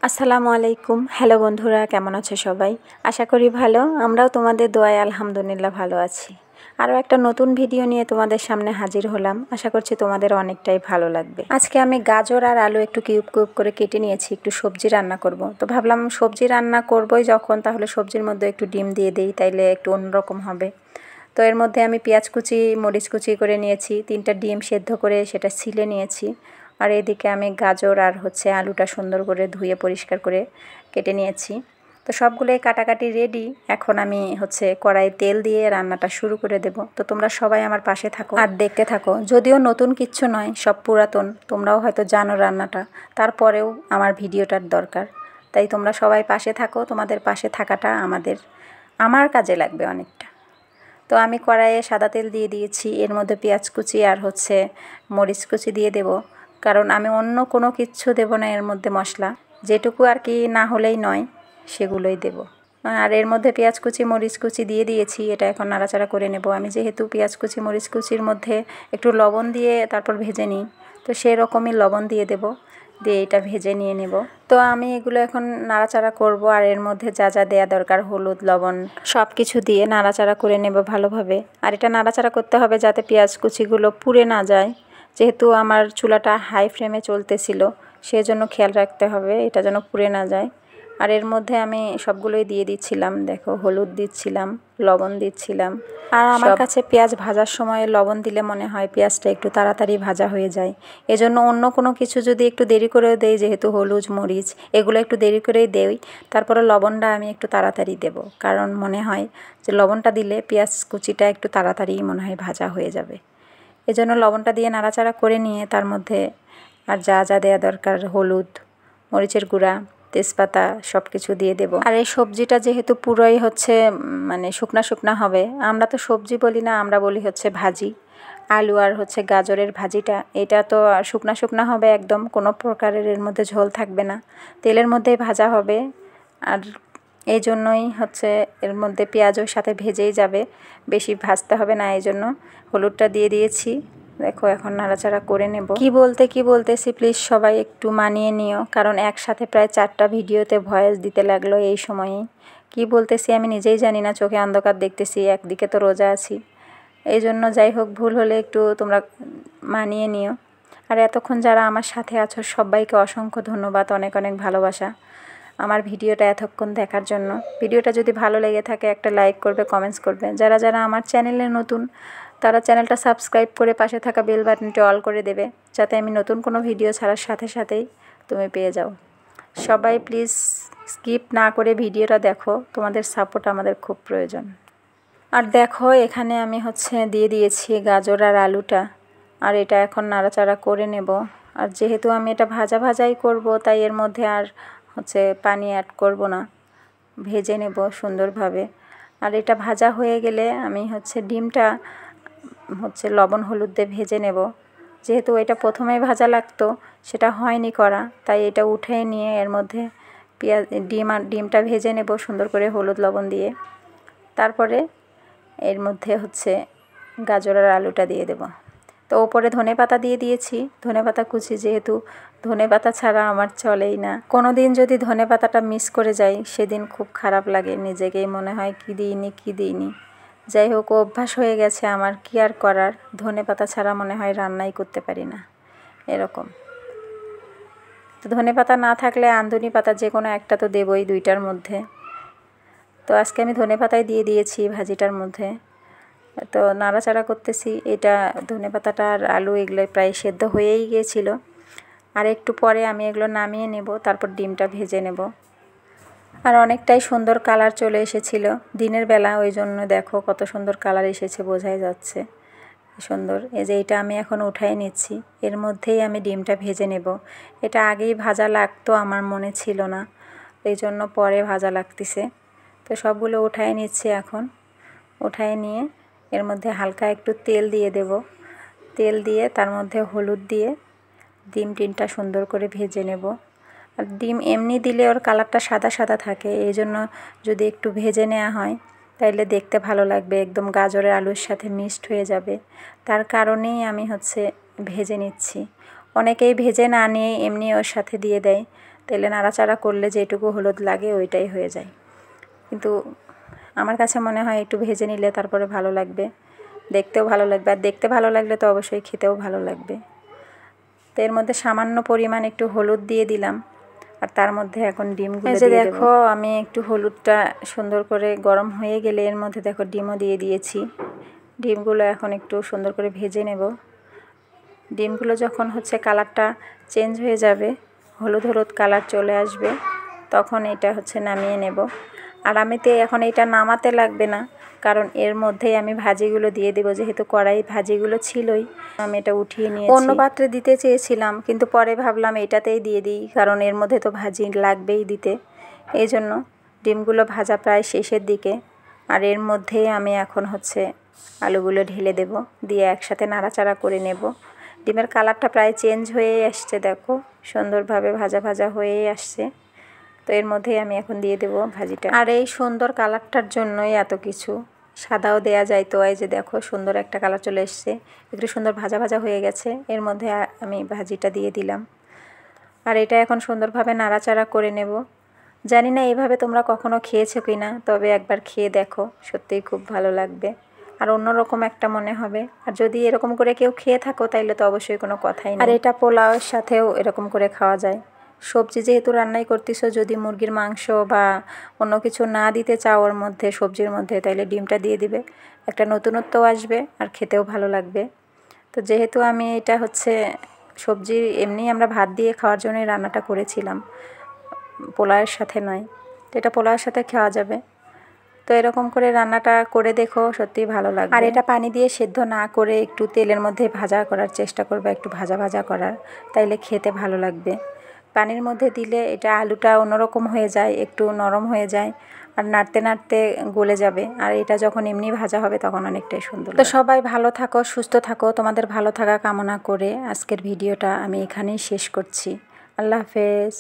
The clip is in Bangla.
আসসালামু আলাইকুম। হ্যালো বন্ধুরা, কেমন আছো সবাই? আশা করি ভালো। আমরাও তোমাদের দোয়ায় আলহামদুলিল্লাহ ভালো আছি। আরও একটা নতুন ভিডিও নিয়ে তোমাদের সামনে হাজির হলাম। আশা করছি তোমাদের অনেকটাই ভালো লাগবে। আজকে আমি গাজর আর আলু একটু কিউব কিউব করে কেটে নিয়েছি, একটু সবজি রান্না করব। তো ভাবলাম সবজি রান্না করবই যখন, তাহলে সবজির মধ্যে একটু ডিম দিয়ে দিই, তাইলে একটু অন্যরকম হবে। তো এর মধ্যে আমি পেঁয়াজ কুচি, মরিচ কুচি করে নিয়েছি, 3টা ডিম সেদ্ধ করে সেটা ছিলে নিয়েছি। আর এদিকে আমি গাজর আর আলুটা সুন্দর করে ধুয়ে পরিষ্কার করে কেটে নিয়েছি। তো সবগুলোই কাটাকাটি রেডি। এখন আমি কড়াই তেল দিয়ে রান্নাটা শুরু করে দেব। তো তোমরা সবাই আমার পাশে থাকো আর দেখতে থাকো। যদিও নতুন কিচ্ছু নয়, সব পুরাতন, তোমরাও হয়তো জানো রান্নাটা, তারপরেও আমার ভিডিওটার দরকার। তাই তোমরা সবাই পাশে থাকো, তোমাদের পাশে থাকাটা আমার কাজে লাগবে অনেকটা। তো আমি কড়াইয়ে সাদা তেল দিয়ে দিয়েছি, এর মধ্যে পেঁয়াজ কুচি আর মরিচ কুচি দিয়ে দেব, কারণ আমি অন্য কোনো কিচ্ছু দেব না এর মধ্যে। মশলা যেটুকু আর কি না হলেই নয়, সেগুলোই দেব। আর এর মধ্যে পেঁয়াজ কুচি মরিচ কুচি দিয়ে দিয়েছি, এটা এখন নাড়াচাড়া করে নেব। আমি যেহেতু পেঁয়াজ কুচি মরিচ কুচির মধ্যে একটু লবণ দিয়ে তারপর ভেজে নিই, তো সেরকমই লবণ দিয়ে দেব, দিয়ে এটা ভেজে নিয়ে নেব। তো আমি এগুলো এখন নাড়াচাড়া করব, আর এর মধ্যে যা যা দেয়া দরকার, হলুদ লবণ সব কিছু দিয়ে নাড়াচাড়া করে নেব ভালোভাবে। আর এটা নাড়াচাড়া করতে হবে যাতে পেঁয়াজ কুচিগুলো পুড়ে না যায়। যেহেতু আমার চুলাটা হাই ফ্লেমে চলতেছিল, সেজন্য খেয়াল রাখতে হবে এটা যেন পুড়ে না যায়। আর এর মধ্যে আমি সবগুলোই দিয়ে দিচ্ছিলাম, দেখো হলুদ দিচ্ছিলাম, লবণ দিচ্ছিলাম। আর আমার কাছে পেঁয়াজ ভাজার সময় লবণ দিলে মনে হয় পেঁয়াজটা একটু তাড়াতাড়ি ভাজা হয়ে যায়। এজন্য অন্য কোনো কিছু যদি একটু দেরি করেও দেই, যেহেতু হলুদ মরিচ এগুলো একটু দেরি করেই দেই, তারপরে লবণটা আমি একটু তাড়াতাড়ি দেব, কারণ মনে হয় যে লবণটা দিলে পেঁয়াজ কুচিটা একটু তাড়াতাড়ি মনে হয় ভাজা হয়ে যাবে। এজন্য লবণটা দিয়ে নাড়াচাড়া করে নিয়ে তার মধ্যে আর যা যা দেওয়া দরকার, হলুদ, মরিচের গুঁড়া, তেজপাতা সব কিছু দিয়ে দেব। আর এই সবজিটা যেহেতু পুরোই মানে শুকনা শুকনা হবে, আমরা তো সবজি বলি না, আমরা বলি ভাজি। আলু আর গাজরের ভাজিটা, এটা তো শুকনা শুকনা হবে একদম, কোনো প্রকারের এর মধ্যে ঝোল থাকবে না, তেলের মধ্যেই ভাজা হবে। আর এই জন্যই এর মধ্যে পেঁয়াজের সাথে ভেজেই যাবে, বেশি ভাজতে হবে না। এই জন্য হলুদটা দিয়ে দিয়েছি। দেখো এখন নাড়াচাড়া করে নেব। কি বলতেছি প্লিজ সবাই একটু মানিয়ে নিও, কারণ একসাথে প্রায় 4টা ভিডিওতে ভয়েস দিতে লাগলো এই সময়েই। কি বলতেছি আমি নিজেই জানি না, চোখে অন্ধকার দেখতেছি, একদিকে তো রোজা আছি। এই জন্য যাই হোক, ভুল হলে একটু তোমরা মানিয়ে নিও। আর এতক্ষণ যারা আমার সাথে আছো সবাইকে অসংখ্য ধন্যবাদ, অনেক অনেক ভালোবাসা আমার ভিডিওটা এতক্ষণ দেখার জন্য। ভিডিওটা যদি ভালো লেগে থাকে একটা লাইক করবে, কমেন্টস করবে। যারা যারা আমার চ্যানেলে নতুন, তারা চ্যানেলটা সাবস্ক্রাইব করে পাশে থাকা বেল বাটনটি অল করে দেবে, যাতে আমি নতুন কোনো ভিডিও ছাড়ার সাথে সাথেই তুমি পেয়ে যাও। সবাই প্লিজ স্কিপ না করে ভিডিওটা দেখো, তোমাদের সাপোর্ট আমাদের খুব প্রয়োজন। আর দেখো এখানে আমি দিয়ে দিয়েছি গাজর আর আলুটা, আর এটা এখন নাড়াচাড়া করে নেব। আর যেহেতু আমি এটা ভাজা ভাজাই করব, তাই এর মধ্যে আর পানি অ্যাড করব না, ভেজে নেব সুন্দরভাবে। আর এটা ভাজা হয়ে গেলে আমি ডিমটা লবণ হলুদ দিয়ে ভেজে নেব। যেহেতু এটা প্রথমেই ভাজা লাগতো, সেটা হয়নি করা, তাই এটা উঠে নিয়ে এর মধ্যে ডিমটা ভেজে নেব সুন্দর করে হলুদ লবণ দিয়ে। তারপরে এর মধ্যে গাজর আর আলুটা দিয়ে দেব। তো ওপরে ধনেপাতা দিয়ে দিয়েছি, ধনেপাতা কুচি, যেহেতু ধনেপাতা ছাড়া আমার চলেই না। কোনো দিন যদি ধনেপাতাটা মিস করে যাই, সেদিন খুব খারাপ লাগে, নিজেকেই মনে হয় কি দিইনি। যাই হোক, অভ্যাস হয়ে গেছে আমার, কি আর করার, ধনেপাতা ছাড়া মনে হয় রান্নাই করতে পারি না এরকম। তো ধনেপাতা না থাকলে আন্ধুনি পাতা যে কোনো একটা তো দেবই 2টার মধ্যে। তো আজকে আমি ধনেপাতাই দিয়ে দিয়েছি ভাজিটার মধ্যে। তো নাড়াচাড়া করতেছি, এটা ধনেপাতাটা আর আলু এগুলো প্রায় সেদ্ধ হয়েই গিয়েছিল। আর একটু পরে আমি এগুলো নামিয়ে নেব, তারপর ডিমটা ভেজে নেব। আর অনেকটাই সুন্দর কালার চলে এসেছিল দিনের বেলা, ওই জন্য দেখো কত সুন্দর কালার এসেছে, বোঝাই যাচ্ছে সুন্দর। এই যে এটা আমি এখন উঠাই নিচ্ছি, এর মধ্যেই আমি ডিমটা ভেজে নেব। এটা আগেই ভাজা লাগতো, আমার মনে ছিল না, এই জন্য পরে ভাজা লাগতেছে। তো সবগুলো উঠাই নিচ্ছি এখন। উঠাই নিয়ে এর মধ্যে হালকা একটু তেল দিয়ে দেব, তেল দিয়ে তার মধ্যে হলুদ দিয়ে ডিমটা সুন্দর করে ভেজে নেব। আর ডিম এমনি দিলে ওর কালারটা সাদা সাদা থাকে, এই জন্য যদি একটু ভেজে নেওয়া হয় তাইলে দেখতে ভালো লাগবে, একদম গাজরের আলুর সাথে মিক্সড হয়ে যাবে। তার কারণেই আমি ভেজে নিচ্ছি। অনেকেই ভেজে না নিয়ে এমনি ওর সাথে দিয়ে দেয়, তেলে নাড়াচাড়া করলে যেটুকু হলুদ লাগে ওইটাই হয়ে যায়, কিন্তু আমার কাছে মনে হয় একটু ভেজে নিলে তারপরে ভালো লাগবে, দেখতেও ভালো লাগবে, আর দেখতে ভালো লাগলে তো অবশ্যই খেতেও ভালো লাগবে। তো এর মধ্যে সামান্য পরিমাণ একটু হলুদ দিয়ে দিলাম, আর তার মধ্যে এখন ডিমগুলো দিয়ে দেব। দেখো আমি একটু হলুদটা সুন্দর করে গরম হয়ে গেলে এর মধ্যে দেখো ডিমও দিয়ে দিয়েছি। ডিমগুলো এখন একটু সুন্দর করে ভেজে নেব। ডিমগুলো যখন হচ্ছে কালারটা চেঞ্জ হয়ে যাবে, হলুদ হলুদ কালার চলে আসবে, তখন এটা হচ্ছে নামিয়ে নেব। আর আমিতে এখন এটা নামাতে লাগবে না, কারণ এর মধ্যেই আমি ভাজিগুলো দিয়ে দেবো, যেহেতু কড়াই ভাজিগুলো ছিলই। আমি এটা উঠিয়ে নিয়েছি। অন্য পাত্রে দিতে চেয়েছিলাম, কিন্তু পরে ভাবলাম এটাতেই দিয়ে দিই, কারণ এর মধ্যে তো ভাজি লাগবেই দিতে। এই জন্য ডিমগুলো ভাজা প্রায় শেষের দিকে, আর এর মধ্যেই আমি এখন হচ্ছে আলুগুলো ঢেলে দেব, দিয়ে একসাথে নাড়াচাড়া করে নেব। ডিমের কালারটা প্রায় চেঞ্জ হয়ে আসছে, দেখো সুন্দরভাবে ভাজা ভাজা হয়ে আসছে। তো এর মধ্যেই আমি এখন দিয়ে দেব ভাজিটা। আর এই সুন্দর কালারটার জন্যই এত কিছু, সাদাও দেয়া যায় তো, এই যে দেখো সুন্দর একটা কালার চলে এসছে, একটু সুন্দর ভাজা ভাজা হয়ে গেছে। এর মধ্যে আমি ভাজিটা দিয়ে দিলাম, আর এটা এখন সুন্দরভাবে নাড়াচাড়া করে নেব। জানি না এভাবে তোমরা কখনো খেয়েছো কি না, তবে একবার খেয়ে দেখো, সত্যিই খুব ভালো লাগবে, আর অন্যরকম একটা মনে হবে। আর যদি এরকম করে কেউ খেয়ে থাকো তাইলে তো অবশ্যই কোনো কথাই নেই। আর এটা পোলাওয়ের সাথেও এরকম করে খাওয়া যায়। সবজি যেহেতু রান্নাই করতেছো, যদি মুরগির মাংস বা অন্য কিছু না দিতে চাও ওর মধ্যে, সবজির মধ্যে, তাইলে ডিমটা দিয়ে দিবে, একটা নতুনত্বও আসবে আর খেতেও ভালো লাগবে। তো যেহেতু আমি এটা হচ্ছে সবজি এমনি আমরা ভাত দিয়ে খাওয়ার জন্যই রান্নাটা করেছিলাম, পোলাওয়ের সাথে নয়, তো এটা পোলাওয়ের সাথে খাওয়া যাবে। তো এরকম করে রান্নাটা করে দেখো, সত্যিই ভালো লাগবে। আর এটা পানি দিয়ে সেদ্ধ না করে একটু তেলের মধ্যে ভাজা করার চেষ্টা করবে, একটু ভাজা ভাজা করার, তাইলে খেতে ভালো লাগবে। পানির মধ্যে দিলে এটা আলুটা অন্যরকম হয়ে যায়, একটু নরম হয়ে যায়, আর নাড়তে নাড়তে গলে যাবে। আর এটা যখন এমনি ভাজা হবে তখন অনেকটাই সুন্দর। তো সবাই ভালো থাকো, সুস্থ থাকো, তোমাদের ভালো থাকা কামনা করে আজকের ভিডিওটা আমি এখানেই শেষ করছি। আল্লাহ হাফেজ।